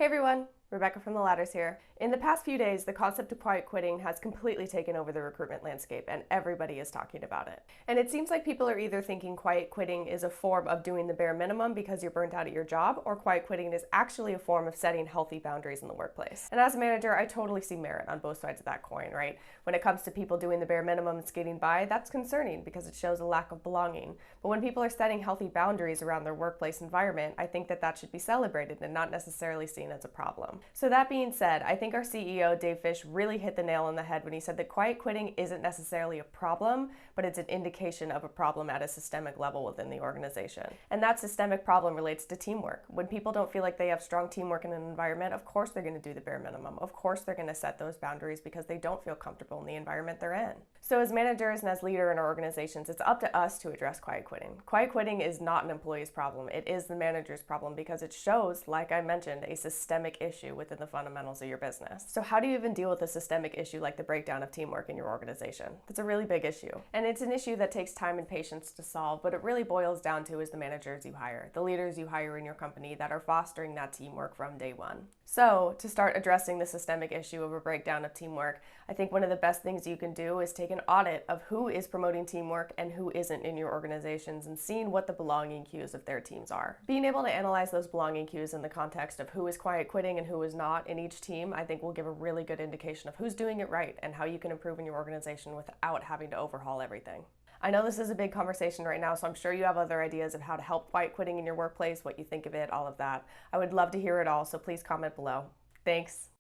Hey everyone, Rebecca from The Ladders here. In the past few days, the concept of quiet quitting has completely taken over the recruitment landscape, and everybody is talking about it. And it seems like people are either thinking quiet quitting is a form of doing the bare minimum because you're burnt out at your job, or quiet quitting is actually a form of setting healthy boundaries in the workplace. And as a manager, I totally see merit on both sides of that coin, right? When it comes to people doing the bare minimum and skating by, that's concerning because it shows a lack of belonging. But when people are setting healthy boundaries around their workplace environment, I think that should be celebrated and not necessarily seen as a problem. So that being said, I think our CEO, Dave Fish, really hit the nail on the head when he said that quiet quitting isn't necessarily a problem, but it's an indication of a problem at a systemic level within the organization. And that systemic problem relates to teamwork. When people don't feel like they have strong teamwork in an environment, of course they're going to do the bare minimum. Of course they're going to set those boundaries because they don't feel comfortable in the environment they're in. So as managers and as leader in our organizations, it's up to us to address quiet quitting. Quiet quitting is not an employee's problem. It is the manager's problem because it shows, like I mentioned, a systemic issue within the fundamentals of your business. So how do you even deal with a systemic issue like the breakdown of teamwork in your organization? That's a really big issue. And it's an issue that takes time and patience to solve, but it really boils down to is the managers you hire, the leaders you hire in your company that are fostering that teamwork from day one. So to start addressing the systemic issue of a breakdown of teamwork, I think one of the best things you can do is take an audit of who is promoting teamwork and who isn't in your organizations and seeing what the belonging cues of their teams are. Being able to analyze those belonging cues in the context of who is quiet quitting and who is not in each team, I think will give a really good indication of who's doing it right and how you can improve in your organization without having to overhaul everything. I know this is a big conversation right now, so I'm sure you have other ideas of how to help quiet quitting in your workplace, what you think of it, all of that. I would love to hear it all, so please comment below. Thanks.